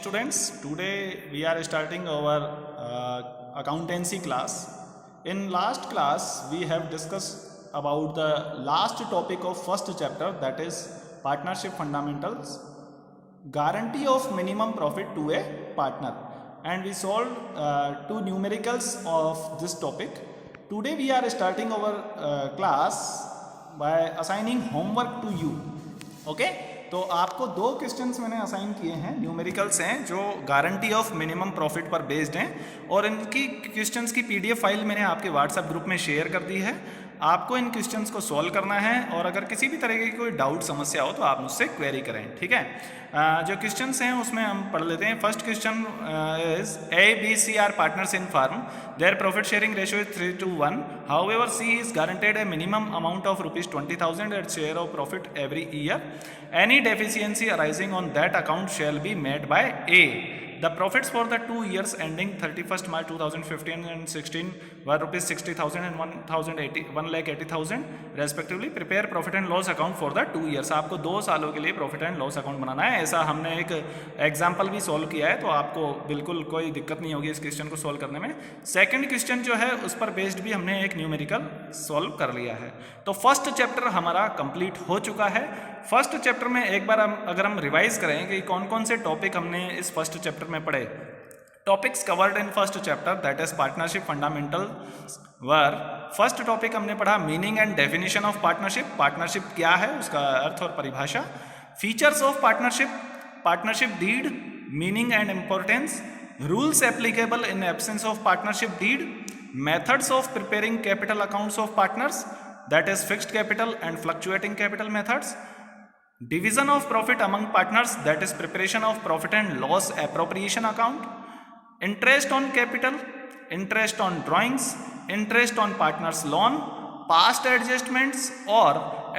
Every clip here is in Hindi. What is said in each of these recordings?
students, today we are starting our accountancy class. In last class we have discussed about the last topic of first chapter, that is partnership fundamentals, guarantee of minimum profit to a partner, and we solved two numericals of this topic. Today we are starting our class by assigning homework to you. Okay, तो आपको दो क्वेश्चंस मैंने असाइन किए हैं, न्यूमेरिकल्स हैं जो गारंटी ऑफ मिनिमम प्रॉफिट पर बेस्ड हैं, और इनकी क्वेश्चंस की पीडीएफ फाइल मैंने आपके व्हाट्सएप ग्रुप में शेयर कर दी है। आपको इन क्वेश्चंस को सॉल्व करना है, और अगर किसी भी तरह की कोई डाउट समस्या हो तो आप मुझसे क्वेरी करें, ठीक है। जो क्वेश्चंस हैं उसमें हम पढ़ लेते हैं। First question is A B C are partners in firm, their profit sharing ratio is 3:1, however C is guaranteed a minimum amount of ₹20,000 at share of profit every year, any deficiency arising on that account shall be made by A. The profits for the 2 years ending 31st March 2015 and 16 were ₹60,000 and 1,80,000 respectively. Prepare profit and loss account for the 2 years. आपको 2 सालों के लिए प्रॉफिट एंड लॉस अकाउंट बनाना है। ऐसा हमने एक एग्जाम्पल भी सॉल्व किया है, तो आपको बिल्कुल कोई दिक्कत नहीं होगी इस क्वेश्चन को सॉल्व करने में। सेकंड क्वेश्चन जो है उस पर बेस्ड भी हमने एक न्यूमेरिकल सॉल्व कर लिया है। तो फर्स्ट चैप्टर हमारा कंप्लीट हो चुका है। फर्स्ट चैप्टर में एक बार अगर हम रिवाइज करें कि कौन कौन से टॉपिक हमने इस फर्स्ट चैप्टर में पढ़े। Topics covered in first chapter, that is partnership fundamentals were. First topic हमने पढ़ा meaning and definition of partnership, partnership क्या है उसका अर्थ और परिभाषा। Features of partnership, partnership deed, meaning and importance, rules applicable in absence of partnership deed, methods of preparing capital accounts of partners, that is fixed capital and fluctuating capital methods, division of profit among partners, that is preparation of profit and loss appropriation account, interest on capital, interest on drawings, interest on partners loan, past adjustments or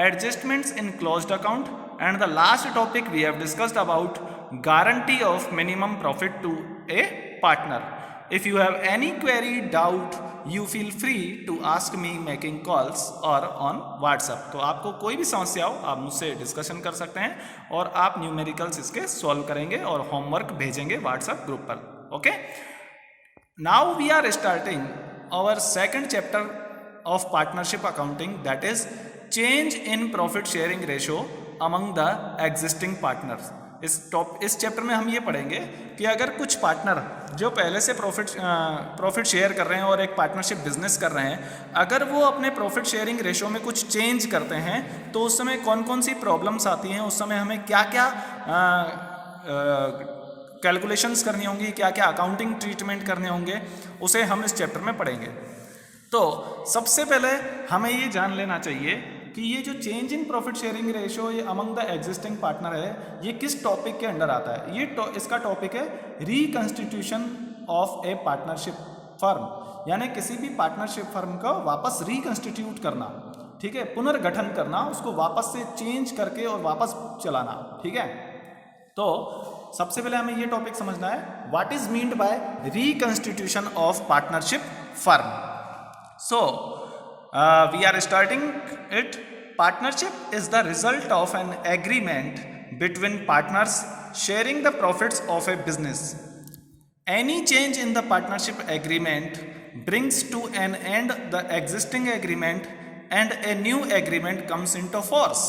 adjustments in closed account, and the last topic we have discussed about guarantee of minimum profit to a partner. If you have any query, doubt, you feel free to ask me making calls or on WhatsApp. तो आपको कोई भी समस्या हो आप मुझसे डिस्कशन कर सकते हैं, और आप न्यूमेरिकल्स इसके सॉल्व करेंगे और होमवर्क भेजेंगे व्हाट्सएप ग्रुप पर। Okay, now we are starting our second chapter of partnership accounting, that is change in profit sharing ratio among the existing partners. इस चैप्टर में हम ये पढ़ेंगे कि अगर कुछ पार्टनर जो पहले से प्रॉफिट शेयर कर रहे हैं और एक पार्टनरशिप बिजनेस कर रहे हैं, अगर वो अपने प्रॉफिट शेयरिंग रेशियो में कुछ चेंज करते हैं तो उस समय कौन कौन सी प्रॉब्लम्स आती हैं, उस समय हमें क्या क्या कैलकुलेशंस करनी होंगी, क्या क्या अकाउंटिंग ट्रीटमेंट करने होंगे, उसे हम इस चैप्टर में पढ़ेंगे। तो सबसे पहले हमें ये जान लेना चाहिए कि ये जो change in profit sharing ratio ये अमंग द एग्जिस्टिंग पार्टनर है, ये किस टॉपिक के अंडर आता है। ये इसका टॉपिक है reconstitution of A partnership firm, यानी किसी भी पार्टनरशिप फर्म को वापस रिकंस्टिट्यूट करना, ठीक है, पुनर्गठन करना, उसको वापस से चेंज करके और वापस चलाना, ठीक है। तो सबसे पहले हमें ये टॉपिक समझना है, what is meant by reconstitution of partnership firm. So, we are starting it. Partnership is the result of an agreement between partners sharing the profits of a business. Any change in the partnership agreement brings to an end the existing agreement and a new agreement comes into force.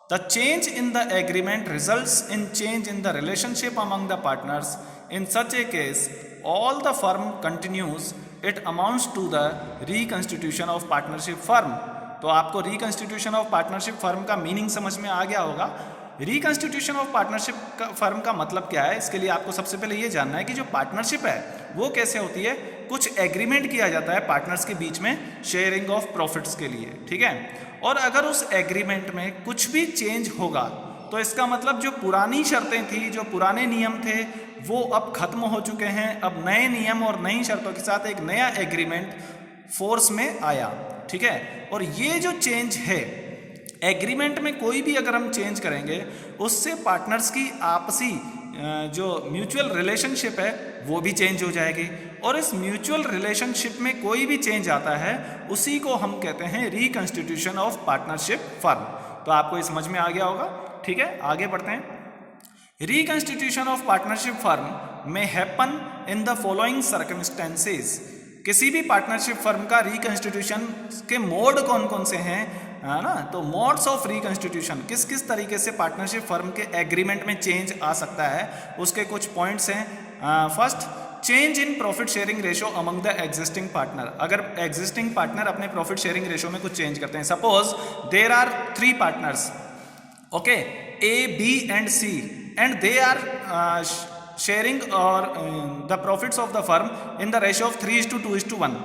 The change in the agreement results in change in the relationship among the partners. In such a case, all the firm continues. It amounts to the reconstitution of partnership firm. तो आपको रिकंस्टिट्यूशन ऑफ पार्टनरशिप फर्म का मीनिंग समझ में आ गया होगा। रिकंस्टिट्यूशन ऑफ पार्टनरशिप फर्म का मतलब क्या है, इसके लिए आपको सबसे पहले ये जानना है कि जो पार्टनरशिप है वो कैसे होती है। कुछ एग्रीमेंट किया जाता है पार्टनर्स के बीच में शेयरिंग ऑफ प्रॉफिट्स के लिए, ठीक है, और अगर उस एग्रीमेंट में कुछ भी चेंज होगा तो इसका मतलब जो पुरानी शर्तें थी, जो पुराने नियम थे, वो अब खत्म हो चुके हैं। अब नए नियम और नई शर्तों के साथ एक नया एग्रीमेंट फोर्स में आया, ठीक है। और ये जो चेंज है एग्रीमेंट में, कोई भी अगर हम चेंज करेंगे उससे पार्टनर्स की आपसी जो म्यूचुअल रिलेशनशिप है वो भी चेंज हो जाएगी, और इस म्यूचुअल रिलेशनशिप में कोई भी चेंज आता है उसी को हम कहते हैं रिकंस्टिट्यूशन ऑफ पार्टनरशिप फर्म। तो आपको ये समझ में आ गया होगा, ठीक है। आगे बढ़ते हैं। रिकंस्टिट्यूशन ऑफ पार्टनरशिप फर्म में happen in the following circumstances. किसी भी पार्टनरशिप फर्म का रिकंस्टिट्यूशन के मोड कौन कौन से हैं, है ना। तो मोड्स ऑफ रिकंस्टिट्यूशन, किस किस तरीके से पार्टनरशिप फर्म के एग्रीमेंट में चेंज आ सकता है, उसके कुछ पॉइंट्स हैं। First, change in profit sharing ratio among the existing partner. अगर एग्जिस्टिंग पार्टनर अपने प्रॉफिट शेयरिंग रेशो में कुछ चेंज करते हैं, suppose there are 3 partners, okay, A, B and C, and they are sharing or the profits of the firm in the ratio of 3:2:1।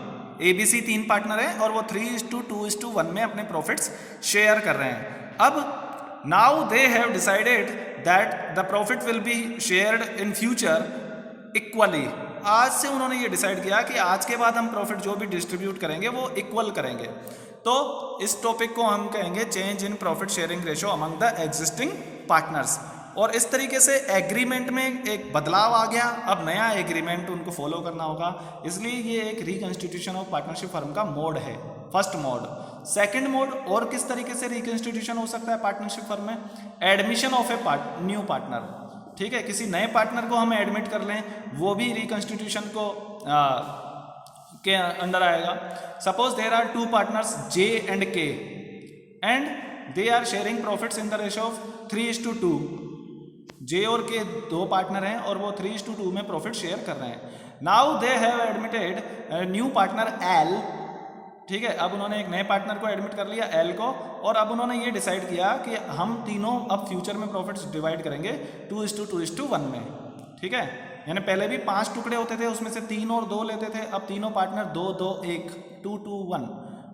ABC 3 partner है और वो 3:2:1 में अपने प्रॉफिट्स शेयर कर रहे हैं। अब now they have decided that the profit will be shared in future equally. आज से उन्होंने ये डिसाइड किया कि आज के बाद हम प्रॉफिट जो भी डिस्ट्रीब्यूट करेंगे वो इक्वल करेंगे। तो इस टॉपिक को हम कहेंगे change in profit sharing ratio among the existing partners. और इस तरीके से एग्रीमेंट में एक बदलाव आ गया, अब नया एग्रीमेंट उनको फॉलो करना होगा, इसलिए ये एक रिकंस्टिट्यूशन ऑफ पार्टनरशिप फर्म का मोड है, फर्स्ट मोड। सेकंड मोड, और किस तरीके से रिकंस्टिट्यूशन हो सकता है पार्टनरशिप फर्म में, admission of a new partner. ठीक है, किसी नए पार्टनर को हम एडमिट कर लें, वो भी रिकंस्टिट्यूशन को के अंडर आएगा। Suppose there are 2 partners J and K and they are sharing profits in the ratio of 3:2। J और K 2 पार्टनर हैं और वो 3:2 में प्रॉफिट शेयर कर रहे हैं। Now they have admitted new partner L। ठीक है, अब उन्होंने एक नए पार्टनर को एडमिट कर लिया L को, और अब उन्होंने ये डिसाइड किया कि हम तीनों अब फ्यूचर में प्रॉफिट्स डिवाइड करेंगे 2:2:1 में। ठीक है, यानी पहले भी 5 टुकड़े होते थे, उसमें से 3 और 2 लेते थे, अब तीनों पार्टनर 2:2:1 2:1।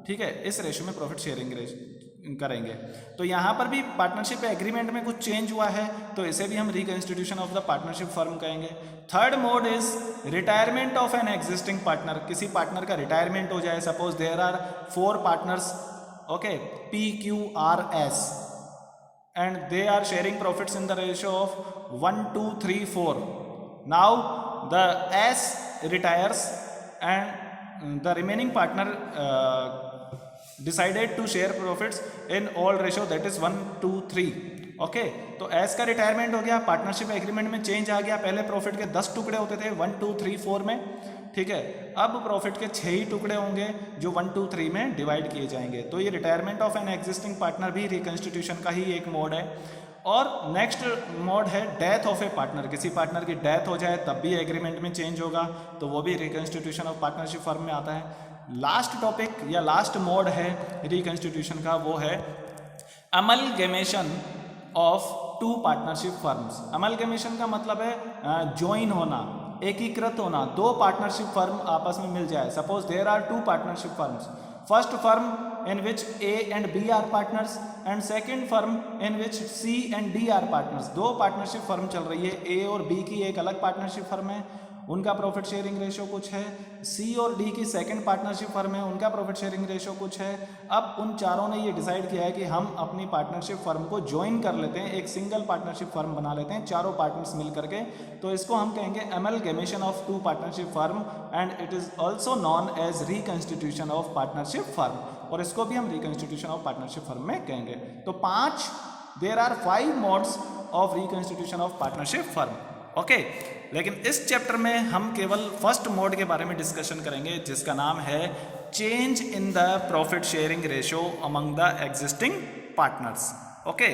ठीक है, इस रेशो में प्रॉफिट शेयरिंग करेंगे। तो यहाँ पर भी पार्टनरशिप एग्रीमेंट में कुछ चेंज हुआ है, तो इसे भी हम reconstitution of the partnership firm कहेंगे। Third mode is retirement of an existing partner. किसी पार्टनर का रिटायरमेंट हो जाए, suppose there are 4 partners, okay, P, Q, R, S, and they are sharing profits in the ratio of 1, 2, 3, 4। Now the S retires and the remaining partner decided to share profits in all ratio, that is 1, 2, 3। Okay, तो S का रिटायरमेंट हो गया, पार्टनरशिप एग्रीमेंट में चेंज आ गया। पहले प्रॉफिट के 10 टुकड़े होते थे 1, 2, 3, 4 में। ठीक है, अब प्रॉफिट के 6 ही टुकड़े होंगे जो 1, 2, 3 में डिवाइड किए जाएंगे। तो ये retirement of an existing partner भी रिकंस्टिट्यूशन का ही एक मोड है। और नेक्स्ट मोड है डेथ ऑफ ए पार्टनर। किसी पार्टनर की डेथ हो जाए तब भी एग्रीमेंट में चेंज होगा, तो वो भी रिकंस्टिट्यूशन ऑफ पार्टनरशिप फर्म में आता है। लास्ट टॉपिक या लास्ट मोड है रिकंस्टिट्यूशन का, वो है amalgamation of 2 partnership firms. Amalgamation का मतलब है ज्वाइन होना, एकीकृत होना। 2 पार्टनरशिप फर्म आपस में मिल जाए। Suppose there are 2 partnership firms, first firm in which A and B are partners and second firm in which C and D are partners। 2 partnership firm चल रही है, A और B की एक अलग पार्टनरशिप फर्म है, उनका प्रॉफिट शेयरिंग रेशो कुछ है। C और D की सेकंड पार्टनरशिप फर्म है, उनका प्रॉफिट शेयरिंग रेशो कुछ है। अब उन चारों ने ये डिसाइड किया है कि हम अपनी पार्टनरशिप फर्म को ज्वाइन कर लेते हैं, एक सिंगल पार्टनरशिप फर्म बना लेते हैं, चारों पार्टनर्स मिल करके। तो इसको हम कहेंगे amalgamation of 2 partnership firm and it is also known as reconstitution of partnership firm, और इसको भी हम रिकंस्टिट्यूशन ऑफ पार्टनरशिप फर्म में कहेंगे। तो there are 5 modes of reconstitution of partnership firm. Okay, लेकिन इस चैप्टर में हम केवल फर्स्ट मोड के बारे में डिस्कशन करेंगे, जिसका नाम है change in the profit sharing ratio among the existing partners. Okay,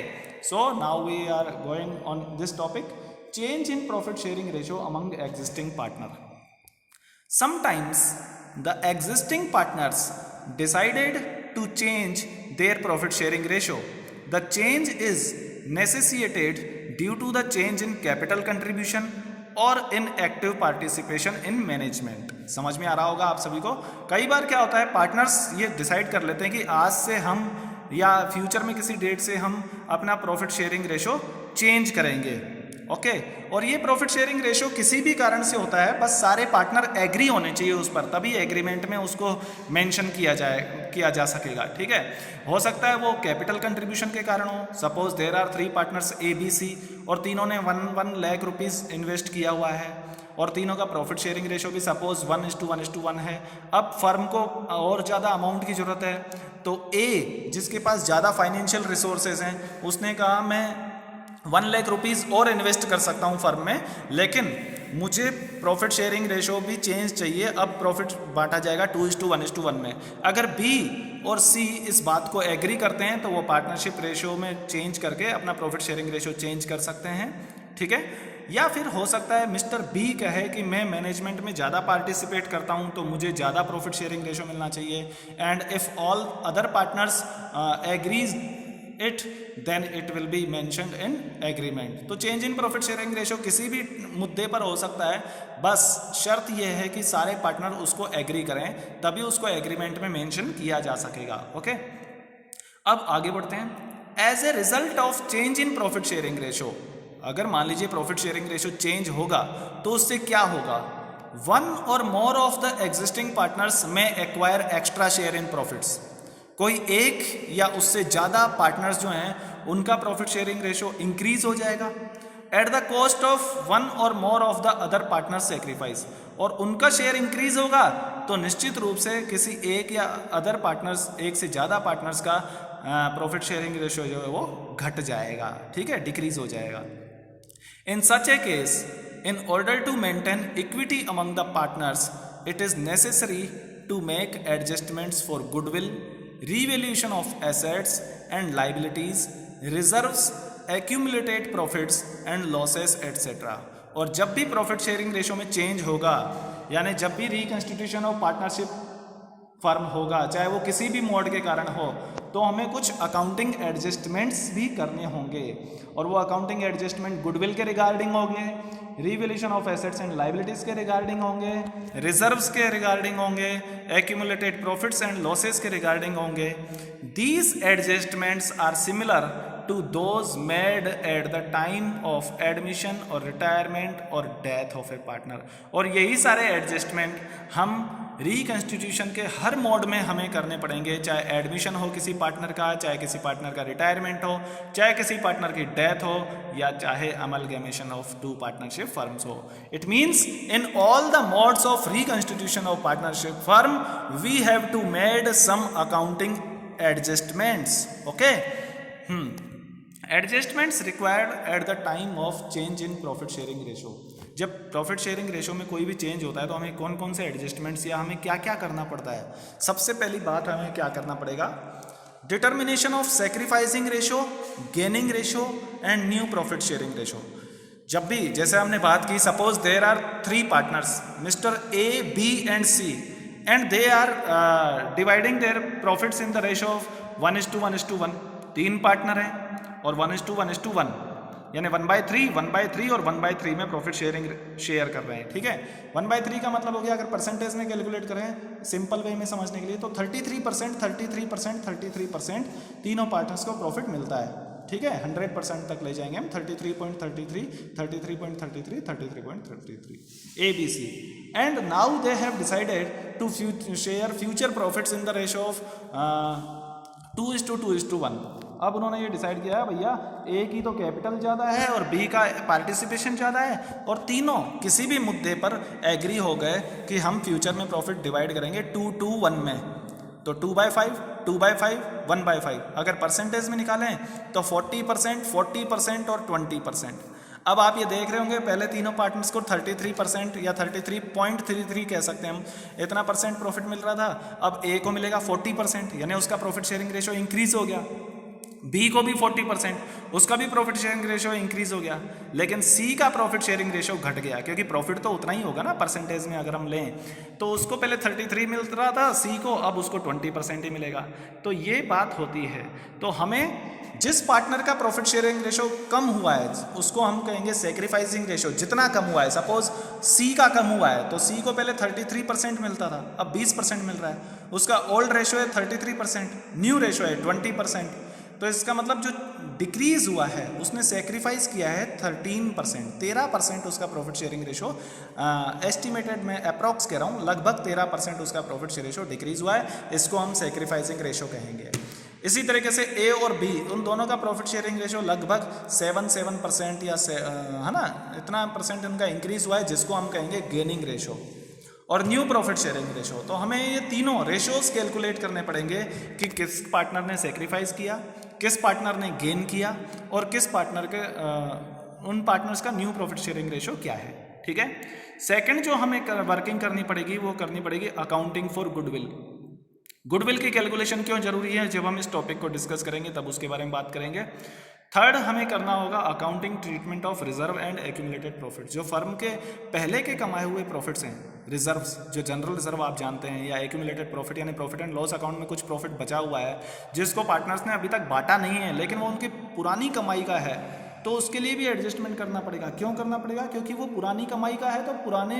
so now we are going on this topic, change in profit sharing ratio among existing partner. Sometimes the existing partners decided to change their profit sharing ratio. The change is necessitated due to the change in capital contribution or in active participation in management। समझ में आ रहा होगा आप सभी को। कई बार क्या होता है, पार्टनर्स ये डिसाइड कर लेते हैं कि आज से हम या फ्यूचर में किसी डेट से हम अपना प्रॉफिट शेयरिंग रेशो चेंज करेंगे। ओके, और ये प्रॉफिट शेयरिंग रेशो किसी भी कारण से होता है, बस सारे पार्टनर एग्री होने चाहिए उस पर, तभी एग्रीमेंट में उसको मेंशन किया जा सकेगा। ठीक है, हो सकता है वो कैपिटल कंट्रीब्यूशन के कारण हो। Suppose there are 3 partners A, B, C और तीनों ने 1 लाख रुपीस इन्वेस्ट किया हुआ है, और तीनों का प्रॉफिट शेयरिंग रेशो भी सपोज 1:1:1 है। अब फर्म को और ज़्यादा अमाउंट की ज़रूरत है, तो A जिसके पास ज़्यादा फाइनेंशियल रिसोर्सेज हैं, उसने कहा मैं 1,00,000 और इन्वेस्ट कर सकता हूँ फर्म में, लेकिन मुझे प्रॉफिट शेयरिंग रेशो भी चेंज चाहिए। अब प्रॉफिट बांटा जाएगा 2:1:1 में। अगर बी और सी इस बात को एग्री करते हैं तो वो पार्टनरशिप रेशो में चेंज करके अपना प्रॉफिट शेयरिंग रेशो चेंज कर सकते हैं, ठीक है। या फिर हो सकता है मिस्टर बी कहे कि मैं मैनेजमेंट में ज़्यादा पार्टिसिपेट करता हूं तो मुझे ज़्यादा प्रॉफिट शेयरिंग रेशो मिलना चाहिए, and if all other partners agrees it then it will be mentioned in agreement. तो change in profit sharing ratio किसी भी मुद्दे पर हो सकता है, बस शर्त यह है कि सारे पार्टनर उसको एग्री करें, तभी उसको एग्रीमेंट में मेंशन किया जा सकेगा, ओके। अब आगे बढ़ते हैं। As a result of change in profit sharing ratio, अगर मान लीजिए प्रॉफिट शेयरिंग रेशो चेंज होगा तो उससे क्या होगा? One or more of the existing partners में acquire extra share in profits. कोई एक या उससे ज़्यादा पार्टनर्स जो हैं उनका प्रॉफिट शेयरिंग रेशो इंक्रीज हो जाएगा at the cost of one or more of the other partners sacrifice, और उनका शेयर इंक्रीज होगा तो निश्चित रूप से किसी एक या अदर पार्टनर्स, एक से ज़्यादा पार्टनर्स का प्रॉफिट शेयरिंग रेशो जो है वो घट जाएगा, ठीक है, डिक्रीज हो जाएगा। In such a case, in order to maintain equity among the partners, it is necessary to make adjustments for goodwill, revaluation of assets and liabilities, reserves, accumulated profits and losses, etc. और जब भी प्रॉफिट शेयरिंग रेशो में चेंज होगा, यानी जब भी रिकंस्टिट्यूशन ऑफ पार्टनरशिप फर्म होगा, चाहे वो किसी भी मोड के कारण हो, तो हमें कुछ अकाउंटिंग एडजस्टमेंट्स भी करने होंगे, और वो अकाउंटिंग एडजस्टमेंट गुडविल के रिगार्डिंग होंगे, revaluation of assets and liabilities के रिगार्डिंग होंगे, रिजर्व्स के रिगार्डिंग होंगे, एक्यूमुलेटेड प्रॉफिट्स एंड लॉसेस के रिगार्डिंग होंगे। These adjustments are similar to those made at the time of admission और रिटायरमेंट और डेथ ऑफ ए पार्टनर। और यही सारे एडजस्टमेंट हम रिकंस्टिट्यूशन के हर मोड में हमें करने पड़ेंगे, चाहे एडमिशन हो किसी पार्टनर का, चाहे किसी पार्टनर का रिटायरमेंट हो, चाहे किसी पार्टनर की डेथ हो, या चाहे amalgamation of two partnership firms हो। It means in all the modes of reconstitution of partnership firm we have to made some accounting adjustments, okay. Adjustments required at the time of change in profit sharing ratio. जब प्रॉफिट शेयरिंग रेशो में कोई भी चेंज होता है तो हमें कौन कौन से एडजस्टमेंट्स या हमें क्या क्या करना पड़ता है? सबसे पहली बात हमें क्या करना पड़ेगा? Determination of sacrificing ratio, gaining ratio and new profit sharing ratio. जब भी, जैसे हमने बात की, suppose there are 3 partners, mister A, B and C, and they are dividing their profits in the ratio of 1:1:1। 3 partner हैं और 1:1:1, यानी 1/3 और 1/3 में प्रॉफिट शेयर कर रहे हैं, ठीक है। 1/3 का मतलब हो गया, अगर परसेंटेज में कैलकुलेट करें सिंपल वे में समझने के लिए, तो 33% तीनों पार्टनर्स को प्रॉफिट मिलता है, ठीक है। 100% तक ले जाएंगे हम, 33.33, 33.33, 33.33 ABC, and now they have decided to share future profits in the ratio of 2:2:1। अब उन्होंने ये डिसाइड किया, भैया ए की तो कैपिटल ज़्यादा है और बी का पार्टिसिपेशन ज़्यादा है, और तीनों किसी भी मुद्दे पर एग्री हो गए कि हम फ्यूचर में प्रॉफिट डिवाइड करेंगे 2:1 में, तो 2/5, 2/5, 1/5। अगर परसेंटेज में निकालें तो 40% और 20%। अब आप ये देख रहे होंगे, पहले तीनों पार्टनर्स को 33% या 33.33 कह सकते हैं हम, इतना परसेंट प्रॉफिट मिल रहा था। अब ए को मिलेगा 40%, यानी उसका प्रॉफिट शेयरिंग रेशो इंक्रीज हो गया। बी को भी 40%, उसका भी प्रॉफिट शेयरिंग रेशो इंक्रीज हो गया। लेकिन सी का प्रॉफिट शेयरिंग रेशो घट गया, क्योंकि प्रॉफिट तो उतना ही होगा ना परसेंटेज में अगर हम लें, तो उसको पहले 33 मिल रहा था सी को, अब उसको 20% ही मिलेगा। तो ये बात होती है। तो हमें जिस पार्टनर का प्रॉफिट शेयरिंग रेशो कम हुआ है उसको हम कहेंगे सेक्रीफाइसिंग रेशो। जितना कम हुआ है, सपोज सी का कम हुआ है, तो सी को पहले 33% मिलता था, अब 20% मिल रहा है। उसका ओल्ड रेशो है 33%, न्यू रेशो है 20%। तो इसका मतलब जो डिक्रीज हुआ है उसने सेक्रीफाइस किया है 13% उसका प्रॉफिट शेयरिंग रेशो, एस्टिमेटेड में अप्रॉक्स कह रहा हूँ, लगभग 13% उसका प्रॉफिट शेयरिंग रेशो डिक्रीज हुआ है। इसको हम सेक्रीफाइसिंग रेशो कहेंगे। इसी तरीके से ए और बी, उन दोनों का प्रॉफिट शेयरिंग रेशो लगभग 7% या है ना, इतना परसेंट उनका इंक्रीज हुआ है, जिसको हम कहेंगे गेनिंग रेशो और न्यू प्रॉफिट शेयरिंग रेशो। तो हमें ये तीनों रेशोज कैलकुलेट करने पड़ेंगे कि किस पार्टनर ने सेक्रीफाइस किया, किस पार्टनर ने गेन किया और किस पार्टनर के उन पार्टनर्स का न्यू प्रॉफिट शेयरिंग रेशो क्या है। ठीक है। सेकंड जो हमें वर्किंग करनी पड़ेगी वो करनी पड़ेगी अकाउंटिंग फॉर गुडविल। गुडविल की कैलकुलेशन क्यों जरूरी है, जब हम इस टॉपिक को डिस्कस करेंगे तब उसके बारे में बात करेंगे। थर्ड हमें करना होगा accounting treatment of reserve and accumulated profit. जो फर्म के पहले के कमाए हुए प्रॉफिट्स हैं, रिजर्व्स, जो जनरल रिजर्व आप जानते हैं, या एक्यूमुलेटेड प्रॉफिट यानी प्रॉफिट एंड लॉस अकाउंट में कुछ प्रॉफिट बचा हुआ है जिसको पार्टनर्स ने अभी तक बांटा नहीं है लेकिन वो उनकी पुरानी कमाई का है, तो उसके लिए भी एडजस्टमेंट करना पड़ेगा। क्यों करना पड़ेगा? क्योंकि वो पुरानी कमाई का है तो पुराने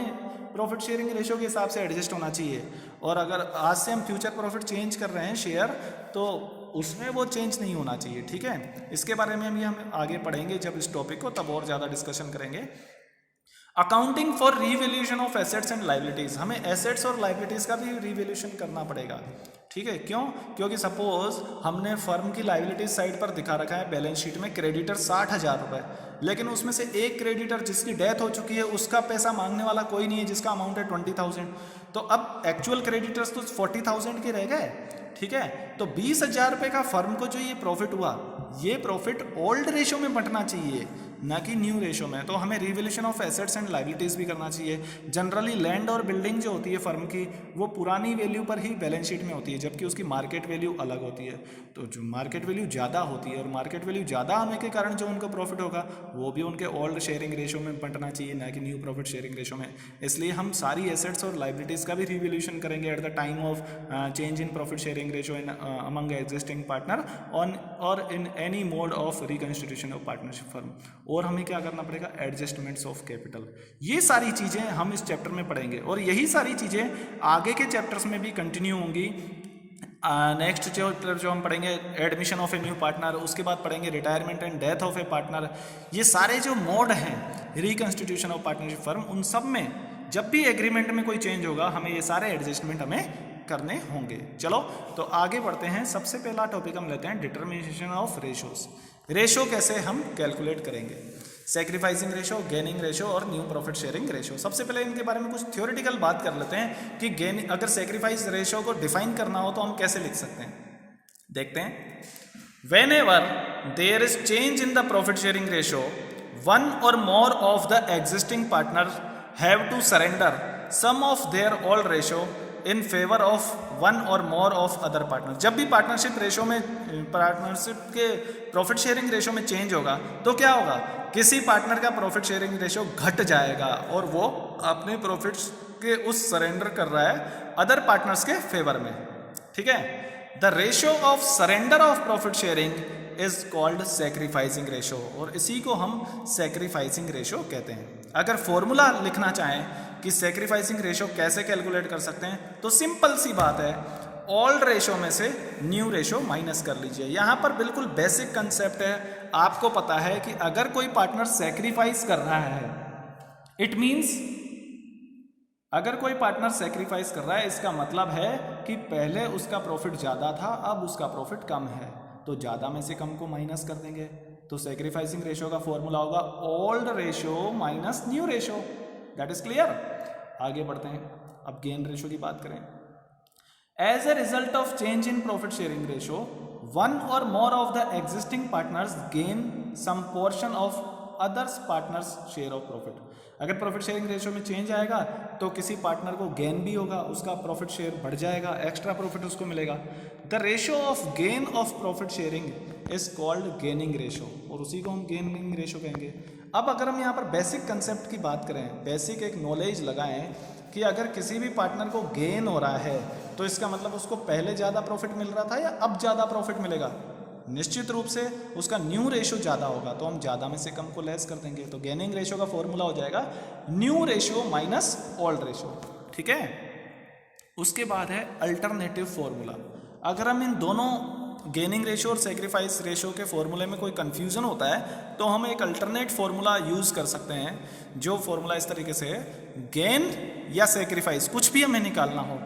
प्रॉफिट शेयरिंग रेशो के हिसाब से एडजस्ट होना चाहिए। और अगर आज से हम फ्यूचर प्रॉफिट चेंज कर रहे हैं शेयर, तो उसमें वो चेंज नहीं होना चाहिए। ठीक है। इसके बारे में हम आगे पढ़ेंगे जब इस टॉपिक को, तब और ज़्यादा डिस्कशन करेंगे। Accounting for revaluation of assets and liabilities. हमें एसेट्स और लाइबिलिटीज का भी रीवैल्यूएशन करना पड़ेगा। ठीक है। क्यों? क्योंकि सपोज हमने फर्म की लाइबिलिटीज साइड पर दिखा रखा है बैलेंस शीट में क्रेडिटर 60,000 रुपये, लेकिन उसमें से एक क्रेडिटर जिसकी डेथ हो चुकी है उसका पैसा मांगने वाला कोई नहीं है, जिसका अमाउंट है 20,000। तो अब एक्चुअल क्रेडिटर्स तो 40,000 के रह गए। ठीक है। तो 20,000 रुपये का फर्म को जो ये प्रॉफिट हुआ, ये प्रॉफिट ओल्ड रेशो में बंटना चाहिए, ना कि न्यू रेशो में। तो हमें revaluation of assets and liabilities भी करना चाहिए। जनरली लैंड और बिल्डिंग जो होती है फर्म की, वो पुरानी वैल्यू पर ही बैलेंस शीट में होती है, जबकि उसकी मार्केट वैल्यू अलग होती है। तो जो मार्केट वैल्यू ज़्यादा होती है, और मार्केट वैल्यू ज़्यादा होने के कारण जो उनको प्रॉफिट होगा वो भी उनके ओल्ड शेयरिंग रेशो में बंटना चाहिए, ना कि न्यू प्रॉफिट शेयरिंग रेशो में। इसलिए हम सारी एसेट्स और लाइबिलिटीज़ का भी रिवैल्यूएशन करेंगे at the time of change in profit sharing ratio in among existing partner on or in any mode of reconstitution of partnership firm. और हमें क्या करना पड़ेगा? Adjustments of capital. ये सारी चीज़ें हम इस चैप्टर में पढ़ेंगे और यही सारी चीज़ें आगे के चैप्टर्स में भी कंटिन्यू होंगी। नेक्स्ट चैप्टर जो हम पढ़ेंगे admission of a new partner, उसके बाद पढ़ेंगे retirement and death of a partner. ये सारे जो मोड हैं रिकंस्टिट्यूशन ऑफ पार्टनरशिप फर्म, उन सब में जब भी एग्रीमेंट में कोई चेंज होगा हमें ये सारे एडजस्टमेंट हमें करने होंगे। चलो तो आगे बढ़ते हैं। सबसे पहला टॉपिक हम लेते हैं डिटर्मिनेशन ऑफ रेशोज। रेशो कैसे हम कैलकुलेट करेंगे? सैक्रिफाइसिंग रेशो, गेनिंग रेशो और न्यू प्रॉफिट शेयरिंग रेशो। सबसे पहले इनके बारे में कुछ थ्योरेटिकल बात कर लेते हैं कि अगर सैक्रिफाइस रेशो को डिफाइन करना हो तो हम कैसे लिख सकते हैं। देखते हैं। Whenever there is change in the profit sharing ratio, one or more of the existing partners have to surrender some of their old ratio in favor of one or more of other partners। जब भी पार्टनरशिप रेशो में, पार्टनरशिप के प्रॉफिट शेयरिंग रेशो में चेंज होगा तो क्या होगा? किसी पार्टनर का प्रॉफिट शेयरिंग रेशो घट जाएगा और वो अपने प्रॉफिट्स के उस सरेंडर कर रहा है अदर पार्टनर्स के फेवर में। ठीक है। The ratio of surrender of profit sharing is called sacrificing ratio, और इसी को हम सैक्रिफाइसिंग रेशो कहते हैं। अगर फॉर्मूला लिखना चाहें कि सैक्रिफाइसिंग रेशो कैसे कैलकुलेट कर सकते हैं, तो सिंपल सी बात है, ओल्ड रेशो में से न्यू रेशो माइनस कर लीजिए। यहाँ पर बिल्कुल बेसिक कंसेप्ट है। आपको पता है कि अगर कोई पार्टनर सैक्रिफाइस कर रहा है, इट मीन्स अगर कोई पार्टनर सैक्रिफाइस कर रहा है, इसका मतलब है कि पहले उसका प्रॉफिट ज़्यादा था, अब उसका प्रॉफिट कम है, तो ज़्यादा में से कम को माइनस कर देंगे। तो सैक्रिफाइसिंग रेशो का फॉर्मूला होगा old ratio minus new ratio. That is clear. आगे बढ़ते हैं। अब गेन रेशो की बात करें। As a result of change in profit sharing ratio, one or more of the existing partners gain some portion of others partners share of profit. अगर प्रॉफिट शेयरिंग रेशो में चेंज आएगा तो किसी पार्टनर को गेन भी होगा, उसका प्रॉफिट शेयर बढ़ जाएगा, एक्स्ट्रा प्रॉफिट उसको मिलेगा। The ratio of gain of profit sharing is called gaining ratio, और उसी को हम गेनिंग रेशो कहेंगे। अब अगर हम यहाँ पर बेसिक कंसेप्ट की बात करें, बेसिक एक नॉलेज लगाएं कि अगर किसी भी पार्टनर को गेन हो रहा है तो इसका मतलब उसको पहले ज़्यादा प्रॉफिट मिल रहा था या अब ज़्यादा प्रॉफिट मिलेगा? निश्चित रूप से उसका न्यू रेशो ज़्यादा होगा, तो हम ज़्यादा में से कम को लेस कर देंगे। तो गेनिंग रेशो का फॉर्मूला हो जाएगा new ratio minus old ratio. ठीक है। उसके बाद है अल्टरनेटिव फॉर्मूला। अगर हम इन दोनों गेनिंग रेशो और सैक्रिफाइस रेशो के फॉर्मूले में कोई कंफ्यूजन होता है तो हम एक अल्टरनेट फॉर्मूला यूज़ कर सकते हैं, जो फॉर्मूला इस तरीके से है, गेन या सैक्रिफाइस कुछ भी हमें निकालना हो,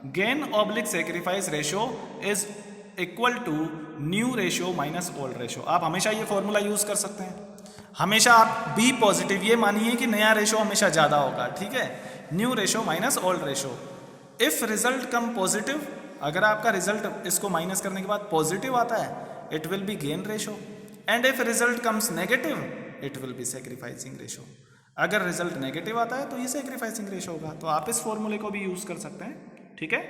gain oblique sacrifice ratio is equal to new ratio minus old ratio. आप हमेशा ये फॉर्मूला यूज़ कर सकते हैं। हमेशा आप बी पॉजिटिव, ये मानिए कि नया रेशो हमेशा ज़्यादा होगा। ठीक है। New ratio minus old ratio. If result come positive, अगर आपका रिजल्ट इसको माइनस करने के बाद पॉजिटिव आता है, it will be gain ratio, and if result comes negative it will be sacrificing ratio. अगर रिजल्ट नेगेटिव आता है तो ये सैक्रिफाइसिंग रेशो होगा। तो आप इस फॉर्मूले को भी यूज कर सकते हैं, ठीक है।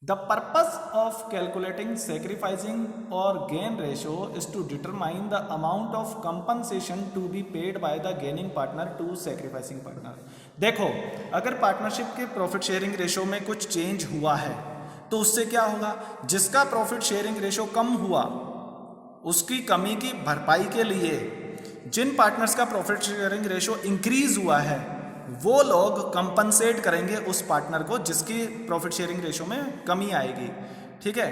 The purpose of calculating sacrificing or gain ratio is to determine the amount of compensation to be paid by the gaining partner to sacrificing partner. देखो, अगर पार्टनरशिप के प्रॉफिट शेयरिंग रेशो में कुछ चेंज हुआ है तो उससे क्या होगा, जिसका प्रॉफिट शेयरिंग रेशो कम हुआ उसकी कमी की भरपाई के लिए जिन पार्टनर्स का प्रॉफिट शेयरिंग रेशो इंक्रीज हुआ है वो लोग कंपनसेट करेंगे उस पार्टनर को जिसकी प्रॉफिट शेयरिंग रेशो में कमी आएगी, ठीक है।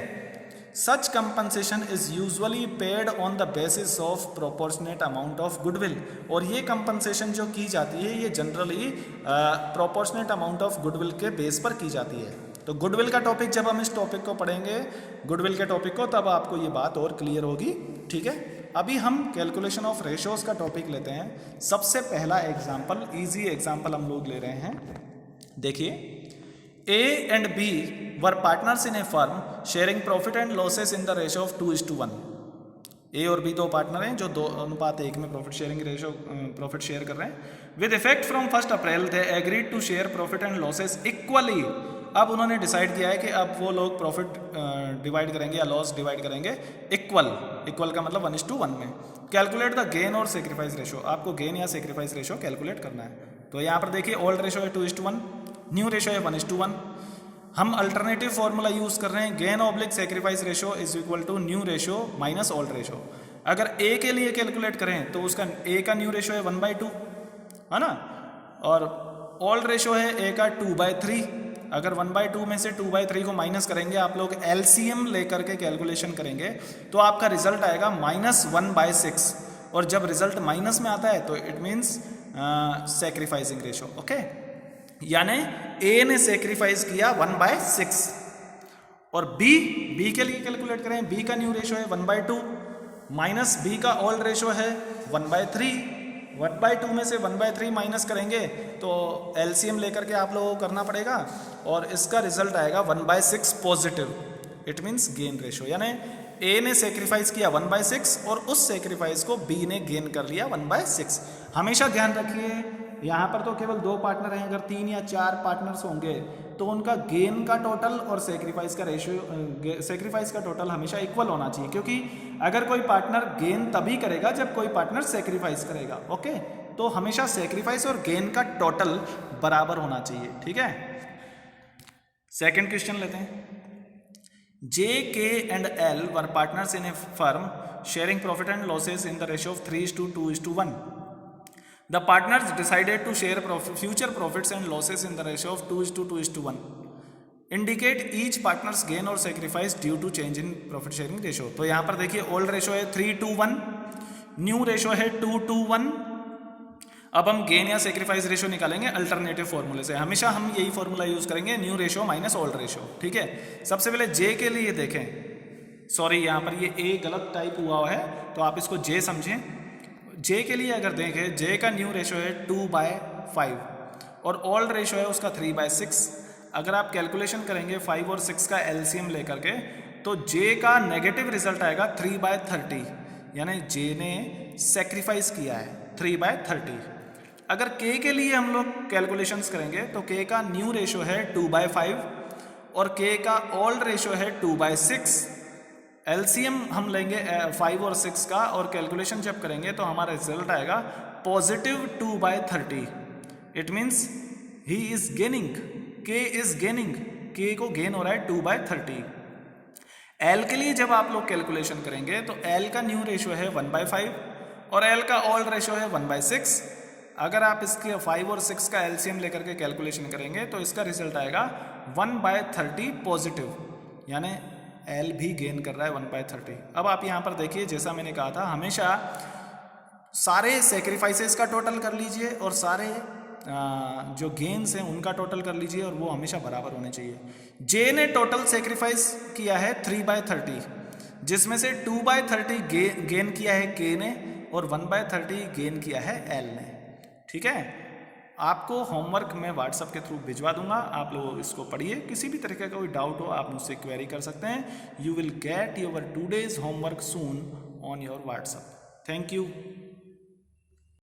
Such compensation is usually paid on the basis of proportionate amount of goodwill, और ये कंपनसेशन जो की जाती है ये generally proportionate amount of goodwill के बेस पर की जाती है। तो गुडविल का टॉपिक जब हम इस टॉपिक को पढ़ेंगे, गुडविल के टॉपिक को, तब आपको ये बात और क्लियर होगी, ठीक है। अभी हम कैलकुलेशन ऑफ रेशोज का टॉपिक लेते हैं। सबसे पहला एग्जाम्पल, इजी एग्जाम्पल हम लोग ले रहे हैं। देखिए, A and B were partners in a firm sharing profit and losses in the ratio of 2:1। A और बी दो पार्टनर हैं जो 2:1 में प्रॉफिट शेयर कर रहे हैं। With effect from 1 April they agreed to share profit and losses equally. अब उन्होंने डिसाइड किया है कि अब वो लोग प्रॉफिट डिवाइड करेंगे या लॉस डिवाइड करेंगे इक्वल का मतलब 1:1 में। कैलकुलेट द गेन और सेक्रीफाइस रेशो, आपको गेन या सेक्रीफाइस रेशो कैलकुलेट करना है। तो यहाँ पर देखिए, ओल्ड रेशो है 2:1, न्यू रेशो है 1:1। हम अल्टरनेटिव फॉर्मूला यूज कर रहे हैं, gain oblique sacrifice ratio is equal to new ratio minus old ratio. अगर ए के लिए कैलकुलेट करें तो उसका ए का न्यू रेशो है 1/2, है ना, और ओल्ड रेशो है ए का 2/3। अगर 1/2 में से 2/3 को माइनस करेंगे, आप लोग एलसीएम लेकर के कैलकुलेशन करेंगे तो आपका रिजल्ट आएगा -1/6, और जब रिजल्ट माइनस में आता है तो it means sacrificing ratio, okay. यानी ए ने सैक्रिफाइस किया 1/6, और बी के लिए कैलकुलेट करें, बी का न्यू रेशो है 1/2 माइनस बी का ओल्ड रेशो है 1/3। 1/2 में से 1/3 माइनस करेंगे तो एलसीएम लेकर के आप लोगों को करना पड़ेगा, और इसका रिजल्ट आएगा 1/6 positive, it means gain ratio. यानी ए ने सेक्रीफाइस किया 1/6 और उस सेक्रीफाइस को बी ने गेन कर लिया 1/6। हमेशा ध्यान रखिए, यहाँ पर तो केवल 2 पार्टनर हैं, अगर 3 या 4 पार्टनर्स होंगे तो उनका गेन का टोटल और सेक्रीफाइस का रेशियो, सेक्रीफाइस का टोटल हमेशा इक्वल होना चाहिए, क्योंकि अगर कोई पार्टनर गेन तभी करेगा जब कोई पार्टनर सेक्रीफाइस करेगा, ओके। तो हमेशा सेक्रीफाइस और गेन का टोटल बराबर होना चाहिए, ठीक है। सेकंड क्वेश्चन लेते हैं। जे, के and L were partners in a firm sharing profit and losses in the ratio of 3:2:1। The partners decided to share future profits and losses in the ratio of 2:1. Indicate each partner's gain or sacrifice due to change in profit sharing ratio. तो यहाँ पर देखिए, ओल्ड रेशो है 3:1, न्यू रेशो है 2:1। अब हम गेन या सेक्रीफाइस रेशो निकालेंगे अल्टरनेटिव फॉर्मूले से। हमेशा हम यही फॉर्मूला यूज करेंगे, new ratio minus old ratio, ठीक है। सबसे पहले जे के लिए देखें, सॉरी यहाँ पर ये ए गलत टाइप हुआ है तो आप इसको जे समझें। जे के लिए अगर देखें, जे का न्यू रेशो है 2/5 और ओल्ड रेशो है उसका 3/6। अगर आप कैलकुलेशन करेंगे 5 और 6 का एलसीएम लेकर के, तो जे का नेगेटिव रिजल्ट आएगा 3/30, यानी जे ने सेक्रीफाइस किया है 3/30। अगर के के लिए हम लोग कैलकुलेशंस करेंगे तो के का न्यू रेशो है 2/5 और के का ओल्ड रेशो है 2/6। एलसीएम हम लेंगे 5 और 6 का, और कैलकुलेशन जब करेंगे तो हमारा रिजल्ट आएगा positive 2/30। It means he is gaining, के इज गेनिंग, के को गेन हो रहा है 2/30। एल के लिए जब आप लोग कैलकुलेशन करेंगे तो एल का न्यू रेशो है 1/5 और एल का ओल्ड रेशो है 1/6। अगर आप इसके 5 और 6 का एलसीएम लेकर के कैलकुलेशन करेंगे तो इसका रिजल्ट आएगा 1/30 पॉजिटिव, यानी एल भी गेन कर रहा है 1/30। अब आप यहाँ पर देखिए, जैसा मैंने कहा था, हमेशा सारे सेक्रीफाइसेस का टोटल कर लीजिए और सारे जो गेन्स हैं उनका टोटल कर लीजिए, और वो हमेशा बराबर होने चाहिए। जे ने टोटल सेक्रीफाइस किया है 3/30, जिसमें से 2/30 गेन किया है के ने और 1/30 गेन किया है एल ने, ठीक है। आपको होमवर्क मैं व्हाट्सएप के थ्रू भिजवा दूंगा, आप लोग इसको पढ़िए। किसी भी तरह का कोई डाउट हो आप मुझसे क्वेरी कर सकते हैं। You will get your 2 days homework soon on your WhatsApp. Thank you.